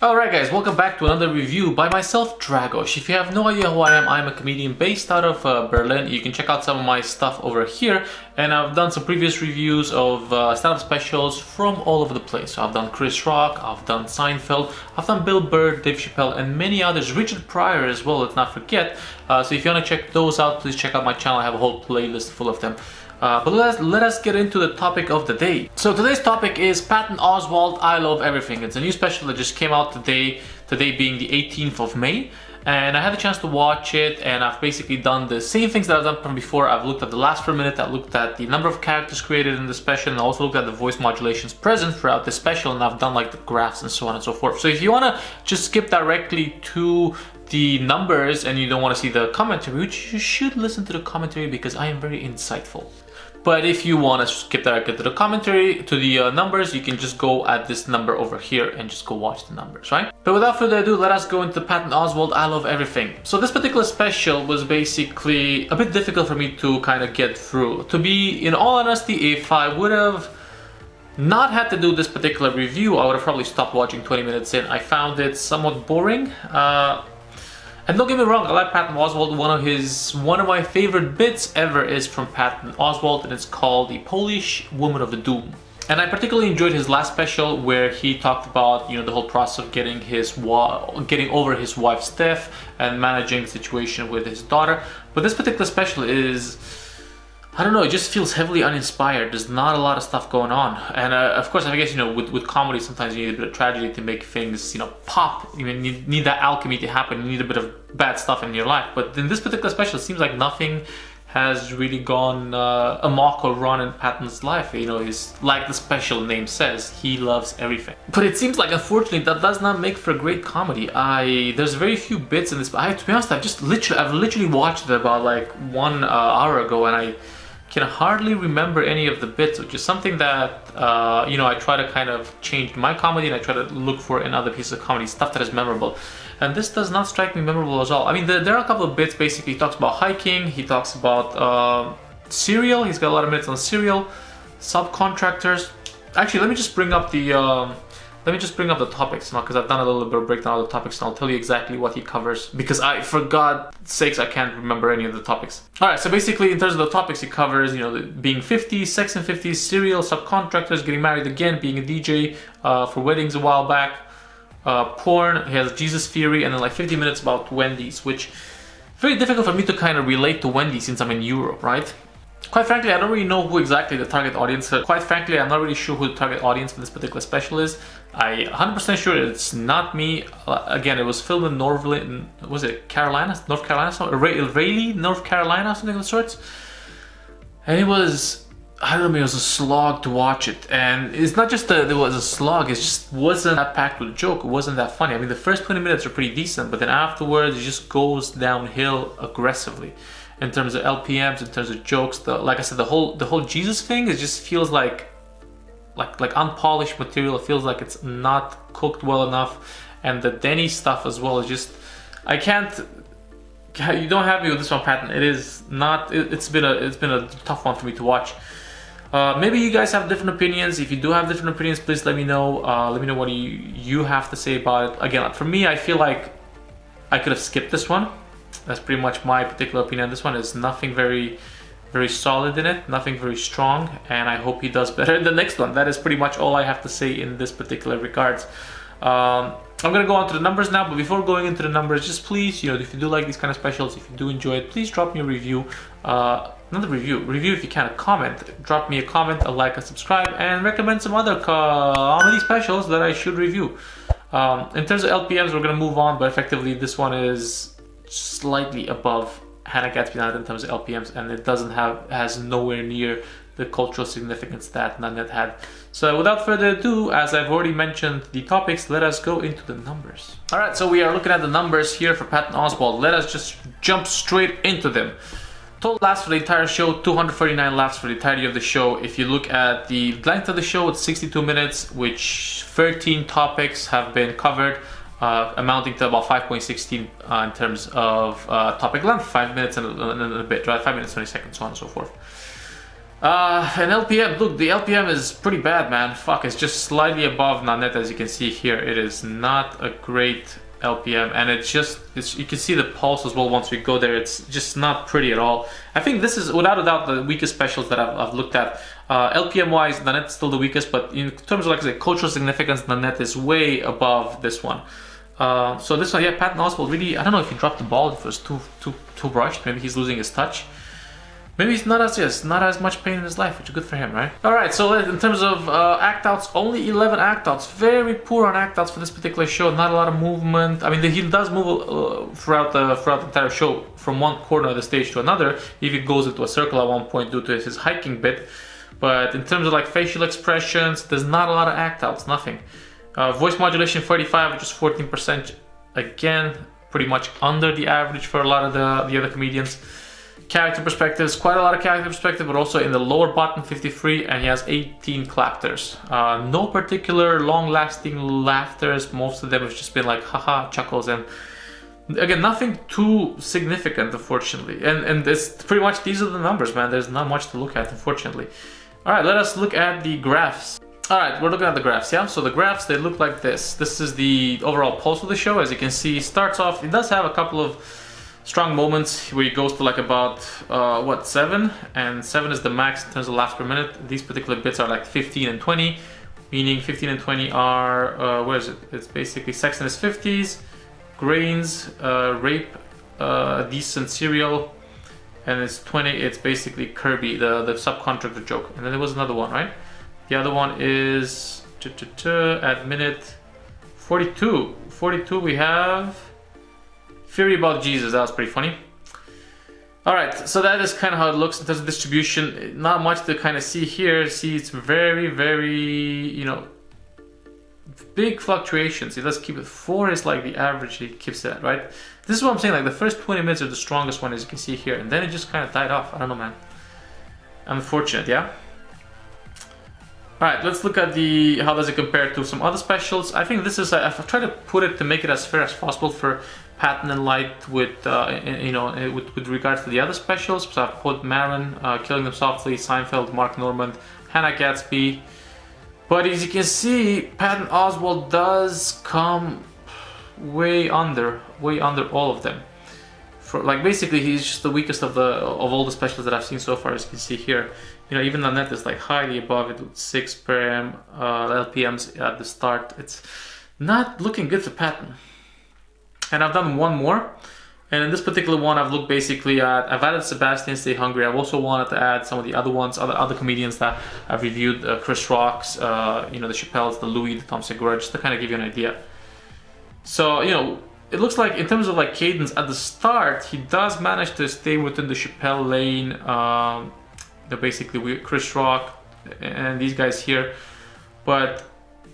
Alright guys, welcome back to another review by myself, Dragos. If you have no idea who I am, I'm a comedian based out of Berlin. You can check out some of my stuff over here, and I've done some previous reviews of stand-up specials from all over the place. So I've done Chris Rock, I've done Seinfeld, I've done Bill Burr, Dave Chappelle, and many others. Richard Pryor as well, let's not forget. So if you want to check those out, please check out my channel. I have a whole playlist full of them. But let us get into the topic of the day. So today's topic is Patton Oswalt, I Love Everything. It's a new special that just came out today being the 18th of May. And I had a chance to watch it, and I've basically done the same things that I've done from before. I've looked at the last per minute, I looked at the number of characters created in the special, and I also looked at the voice modulations present throughout the special, and I've done like the graphs and so on and so forth. So if you want to just skip directly to the numbers and you don't want to see the commentary, which you should listen to the commentary because I am very insightful. But if you want to skip directly to the commentary, to the numbers, you can just go at this number over here and just go watch the numbers, right? But without further ado, let us go into Patton Oswalt, I Love Everything. So this particular special was basically a bit difficult for me to kind of get through. To be in all honesty, if I would have not had to do this particular review, I would have probably stopped watching 20 minutes in. I found it somewhat boring. And don't get me wrong, I like Patton Oswalt. One of my favorite bits ever is from Patton Oswalt, and it's called The Polish Woman of the Doom. And I particularly enjoyed his last special where he talked about, the whole process of getting over his wife's death and managing the situation with his daughter. But this particular special is, I don't know, it just feels heavily uninspired. There's not a lot of stuff going on. And of course, I guess, with comedy, sometimes you need a bit of tragedy to make things, pop. You need that alchemy to happen. You need a bit of bad stuff in your life. But in this particular special, it seems like nothing has really gone amok or run in Patton's life. He's, like the special name says, he loves everything. But it seems like, unfortunately, that does not make for a great comedy. There's very few bits in this. To be honest, I've literally watched it about like 1 hour ago, and I can hardly remember any of the bits, which is something that I try to kind of change my comedy, and I try to look for in other pieces of comedy, stuff that is memorable. And this does not strike me memorable at all. I mean, there are a couple of bits. Basically, he talks about hiking, he talks about cereal, he's got a lot of minutes on cereal, subcontractors. Actually, let me just bring up the topics now, because I've done a little bit of breakdown of the topics, and I'll tell you exactly what he covers, because for God's sakes, I can't remember any of the topics. Alright, so basically, in terms of the topics, he covers, being 50s, sex and 50s, cereal, subcontractors, getting married again, being a DJ for weddings a while back, porn, he has Jesus theory, and then like 50 minutes about Wendy's, which very difficult for me to kind of relate to Wendy's since I'm in Europe, right? Quite frankly, I don't really know who exactly the target audience is. Quite frankly, I'm not really sure who the target audience for this particular special is. I'm 100% sure it's not me. Again, it was filmed in North Carolina, Raleigh, North Carolina, something of the sorts. And it was, I don't know, it was a slog to watch it. And it's not just that it was a slog, it just wasn't that packed with a joke. It wasn't that funny. I mean, the first 20 minutes are pretty decent, but then afterwards, it just goes downhill aggressively. In terms of LPMs, in terms of jokes, like I said, the whole Jesus thing, it just feels like unpolished material. It feels like it's not cooked well enough, and the Denny stuff as well is just, I can't. You don't have me with this one, Patton. It is not. It's been a tough one for me to watch. Maybe you guys have different opinions. If you do have different opinions, please let me know. Let me know what you have to say about it. Again, for me, I feel like I could have skipped this one. That's pretty much my particular opinion. This one is nothing very, very solid in it, nothing very strong, and I hope he does better in the next one. That is pretty much all I have to say in this particular regards. I'm gonna go on to the numbers now, but before going into the numbers, just please, if you do like these kind of specials, if you do enjoy it, please drop me a review. Not a review if you can, a comment. Drop me a comment, a like, a subscribe, and recommend some other comedy specials that I should review. In terms of LPMs, we're gonna move on, but effectively this one is slightly above Hannah Gatsby Night in terms of LPMs, and it has nowhere near the cultural significance that Nanette had. So without further ado, as I've already mentioned the topics, let us go into the numbers. Alright, so we are looking at the numbers here for Patton Oswalt. Let us just jump straight into them. Total laughs for the entire show, 249 laughs for the entirety of the show. If you look at the length of the show, it's 62 minutes, which 13 topics have been covered. Amounting to about 5.16 in terms of topic length, 5 minutes and a bit, right? 5 minutes, 20 seconds, so on and so forth. And LPM, look, the LPM is pretty bad, man. Fuck, it's just slightly above Nanette, as you can see here. It is not a great LPM, and you can see the pulse as well once we go there. It's just not pretty at all. I think this is without a doubt the weakest specials that I've looked at. LPM wise, Nanette is still the weakest, but in terms of, like I said, cultural significance, Nanette is way above this one. So this one, yeah, Patton Oswalt really, I don't know if he dropped the ball, if it was too rushed. Maybe he's losing his touch. Maybe he's not as much pain in his life, which is good for him, right? All right, so in terms of act outs, only 11 act outs. Very poor on act outs for this particular show. Not a lot of movement. I mean, he does move throughout the entire show from one corner of the stage to another. If he goes into a circle at one point due to his hiking bit. But in terms of like facial expressions, there's not a lot of act outs. Nothing. Voice modulation 45, which is 14%. Again, pretty much under the average for a lot of the other comedians. Character perspectives, quite a lot of character perspective, but also in the lower bottom 53, and he has 18 clapters. No particular long-lasting laughters. Most of them have just been like haha chuckles, and again, nothing too significant, unfortunately. And it's pretty much, these are the numbers, man. There's not much to look at, unfortunately. All right, let us look at the graphs. All right, we're looking at the graphs, yeah? So the graphs, they look like this. This is the overall pulse of the show. As you can see, starts off, it does have a couple of strong moments where he goes to like about, 7? And 7 is the max in terms of laughs per minute. These particular bits are like 15 and 20, meaning 15 and 20 are, where is it? It's basically sex in his 50s, grains, rape, decent cereal, and it's 20, it's basically Kirby, the subcontractor joke. And then there was another one, right? The other one is at minute 42. 42 we have Theory About Jesus. That was pretty funny. Alright, so that is kind of how it looks in terms of distribution. Not much to kind of see here. See, it's very, very, big fluctuations. He does keep it. 4 is like the average he keeps it at, right? This is what I'm saying, like the first 20 minutes are the strongest one, as you can see here. And then it just kind of died off. I don't know, man. Unfortunate, yeah? Alright, let's look at how does it compare to some other specials. I think this is, I've tried to put it to make it as fair as possible for Patton and Light with, with regards to the other specials. So I've put Marron, Killing Them Softly, Seinfeld, Mark Normand, Hannah Gadsby. But as you can see, Patton Oswalt does come way under all of them. Like basically, he's just the weakest of all the specials that I've seen so far. As you can see here, even Nanette is like highly above it with 6 per LPMs at the start. It's not looking good for Patton. And I've done one more, and in this particular one, I've looked basically at. I've added Sebastian Stay Hungry. I've also wanted to add some of the other ones, other comedians that I've reviewed, Chris Rock's, the Chappelles, the Louis, the Tom Segura, just to kind of give you an idea. So it looks like in terms of like cadence at the start, he does manage to stay within the Chappelle lane. Basically Chris Rock and these guys here, but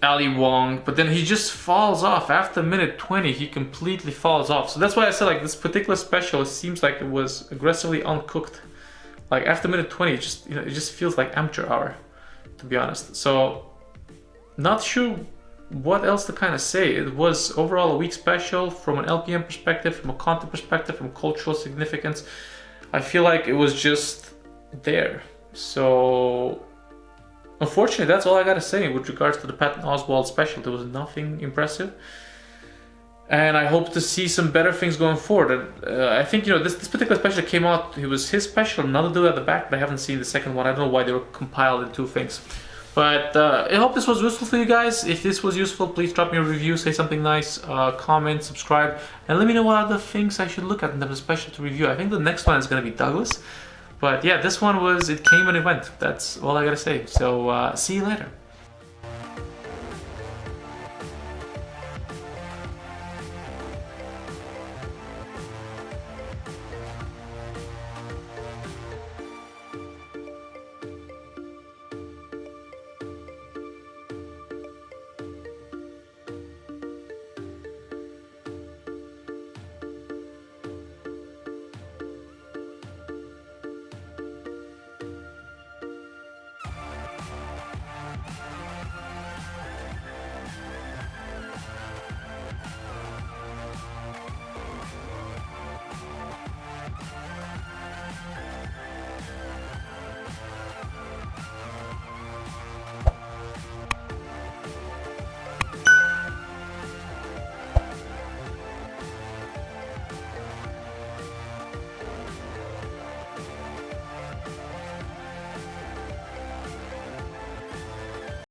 Ali Wong, but then he just falls off after minute 20. He completely falls off. So that's why I said like this particular special, it seems like it was aggressively uncooked. Like after minute 20, it just feels like amateur hour, to be honest. So not sure what else to kind of say. It was overall a weak special from an LPM perspective, from a content perspective, from cultural significance. I feel like it was just there. So unfortunately, that's all I gotta say with regards to the Patton Oswalt special. There was nothing impressive, and I hope to see some better things going forward. I think this particular special came out. It was his special, another dude at the back, but I haven't seen the second one. I don't know why they were compiled in two things. But I hope this was useful for you guys. If this was useful, please drop me a review, say something nice, comment, subscribe, and let me know what other things I should look at in terms of special to review. I think the next one is going to be Douglas. But yeah, this one it came and it went. That's all I gotta say. So see you later.